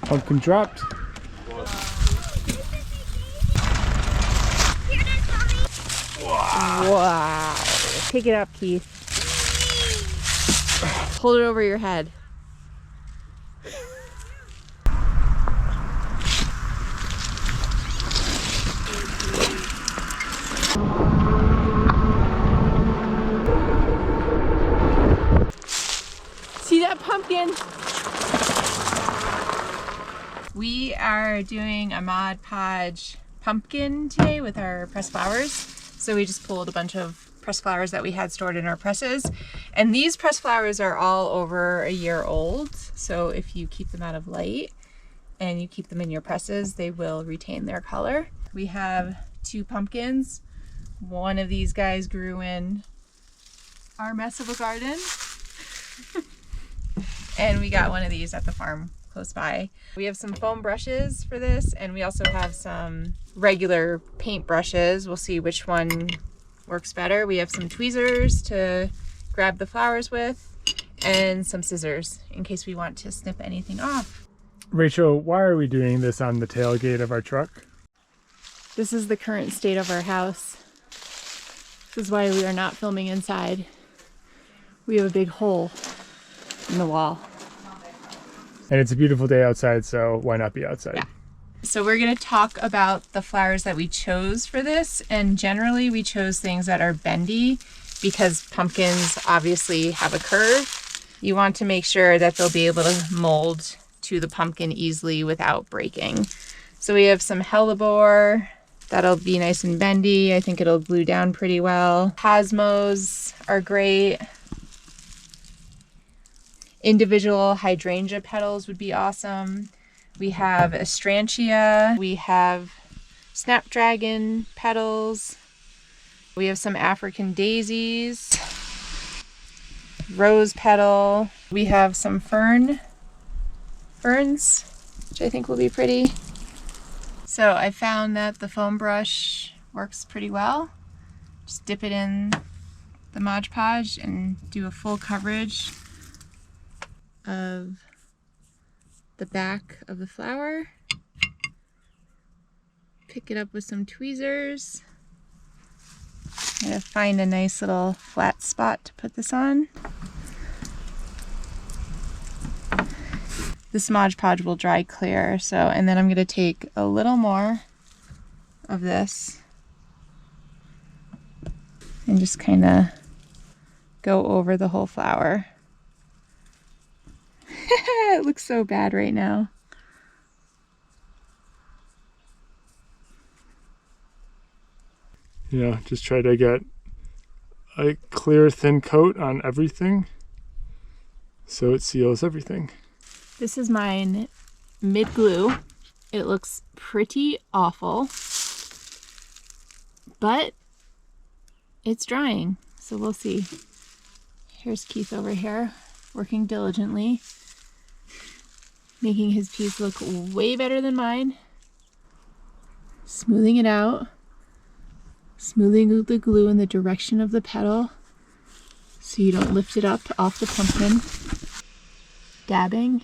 Pumpkin dropped. Wow. Pick it up, Keith. Hold it over your head. See that pumpkin? We are doing a Mod Podge pumpkin today with our pressed flowers. So we just pulled a bunch of pressed flowers that we had stored in our presses. And these pressed flowers are all over a year old. So if you keep them out of light and you keep them in your presses, they will retain their color. We have 2 pumpkins. One of these guys grew in our mess of a garden. And we got one of these at the farm close by. We have some foam brushes for this, and we also have some regular paint brushes. We'll see which one works better. We have some tweezers to grab the flowers with, and some scissors in case we want to snip anything off. Rachel, why are we doing this on the tailgate of our truck? This is the current state of our house. This is why we are not filming inside. We have a big hole in the wall. And it's a beautiful day outside, so why not be outside? Yeah. So we're going to talk about the flowers that we chose for this, and generally we chose things that are bendy because pumpkins obviously have a curve. You want to make sure that they'll be able to mold to the pumpkin easily without breaking. So we have some hellebore that'll be nice and bendy. I think it'll glue down pretty well. Cosmos are great. Individual hydrangea petals would be awesome. We have astrantia. We have snapdragon petals. We have some African daisies. Rose petal. We have some ferns, which I think will be pretty. So I found that the foam brush works pretty well. Just dip it in the Mod Podge and do a full coverage of the back of the flower. Pick it up with some tweezers. I'm gonna find a nice little flat spot to put this on. This Mod Podge will dry clear, so, and then I'm gonna take a little more of this and just kind of go over the whole flower. It looks so bad right now. Yeah, just try to get a clear, thin coat on everything so it seals everything. This is mine mid-glue. It looks pretty awful, but it's drying, so we'll see. Here's Keith over here, working diligently, making his piece look way better than mine. Smoothing it out, smoothing the glue in the direction of the petal so you don't lift it up off the pumpkin. Dabbing.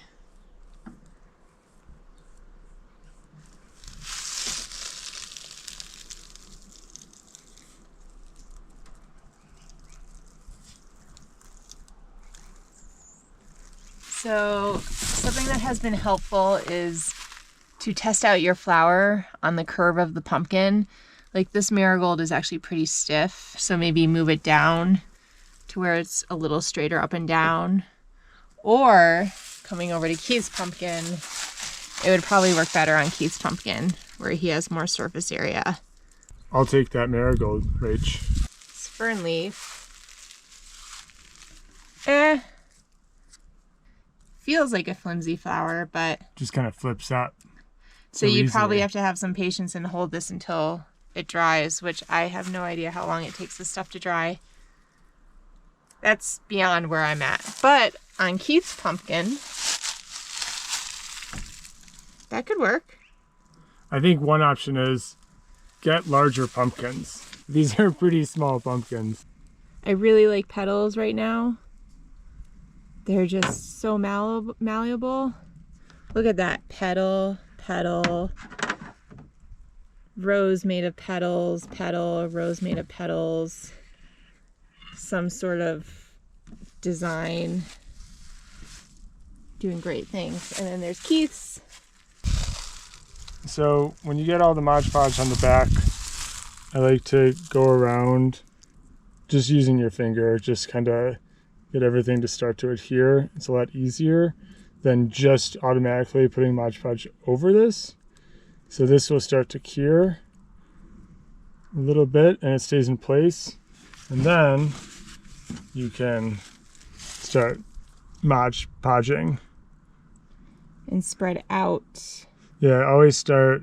So something that has been helpful is to test out your flower on the curve of the pumpkin. Like this marigold is actually pretty stiff, so maybe move it down to where it's a little straighter up and down. Or coming over to Keith's pumpkin, it would probably work better on Keith's pumpkin where he has more surface area. I'll take that marigold, Rach. It's fern leaf. Feels like a flimsy flower, but Just kind of flips up. so you easily. probably have to have some patience and hold this until it dries, which I have no idea how long it takes this stuff to dry. That's beyond where I'm at. But on Keith's pumpkin, that could work. I think one option is get larger pumpkins. These are pretty small pumpkins. I really like petals right now. They're just so malleable. Look at that. Petal, petal, rose made of petals, petal, rose made of petals. Some sort of design. Doing great things. And then there's Keith's. So when you get all the Mod Podge on the back, I like to go around just using your finger, just kind of get everything to start to adhere. It's a lot easier than just automatically putting Mod Podge over this. So this will start to cure a little bit and it stays in place. And then you can start Mod Podging. And spread out. Yeah, I always start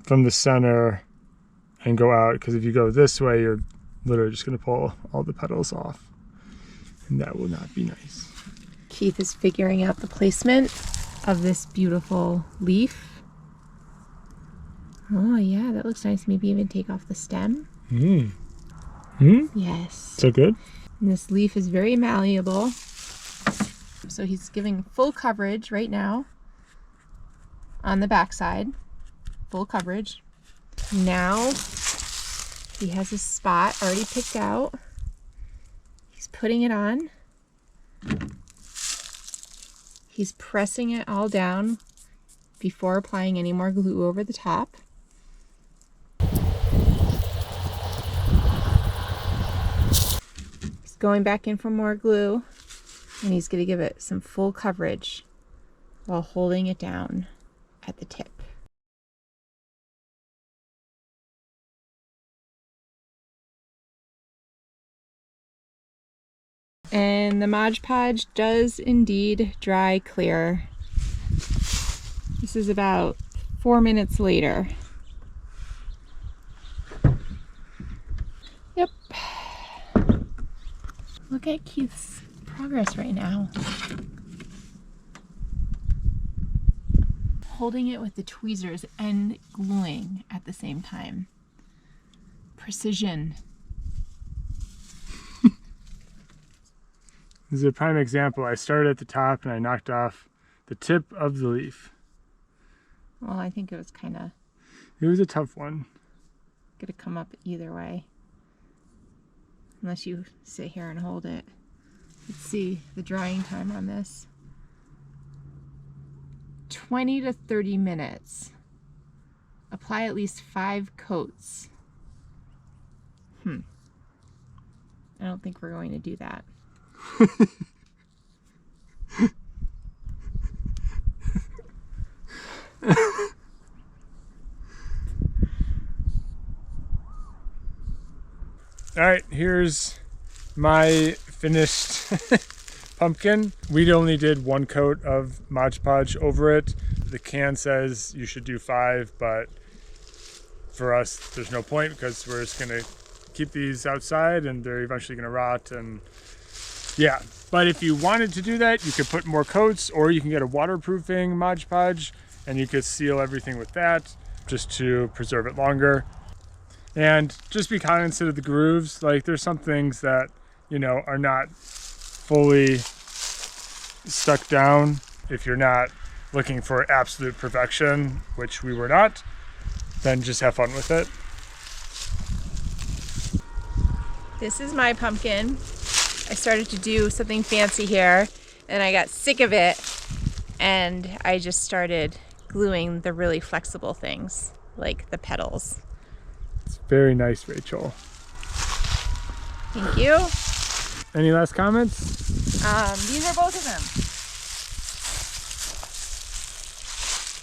from the center and go out, because if you go this way, you're literally just going to pull all the petals off. And that will not be nice. Keith is figuring out the placement of this beautiful leaf. Oh yeah, that looks nice. Maybe even take off the stem. Yes. So good? And this leaf is very malleable. So he's giving full coverage right now on the backside. Full coverage. Now he has his spot already picked out. He's putting it on. He's pressing it all down before applying any more glue over the top. He's going back in for more glue, and he's going to give it some full coverage while holding it down at the tip. And the Mod Podge does indeed dry clear. This is about 4 minutes later. Yep. Look at Keith's progress right now. Holding it with the tweezers and gluing at the same time. Precision. This is a prime example. I started at the top and I knocked off the tip of the leaf. Well, I think it was kind of... It was a tough one. Gonna come up either way. Unless you sit here and hold it. Let's see the drying time on this. 20 to 30 minutes. Apply at least 5 coats. I don't think we're going to do that. All right, here's my finished pumpkin. We only did 1 coat of Mod Podge over it. The can says you should do 5, but for us, there's no point because we're just gonna keep these outside and they're eventually gonna rot. And yeah, but if you wanted to do that, you could put more coats, or you can get a waterproofing Mod Podge and you could seal everything with that just to preserve it longer. And just be cognizant of the grooves. Like, there's some things that, you know, are not fully stuck down. If you're not looking for absolute perfection, which we were not, then just have fun with it. This is my pumpkin. I started to do something fancy here and I got sick of it, and I just started gluing the really flexible things like the petals. It's very nice, Rachel. Thank you. Any last comments? These are both of them.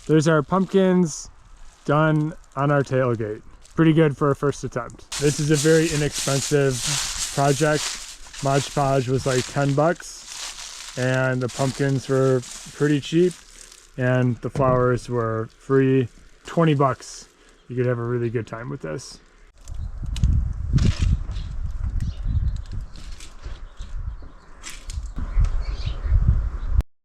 There's our pumpkins done on our tailgate. Pretty good for a first attempt. This is a very inexpensive project. Mod Podge was like 10 bucks and the pumpkins were pretty cheap and the flowers were free. 20 bucks. You could have a really good time with this.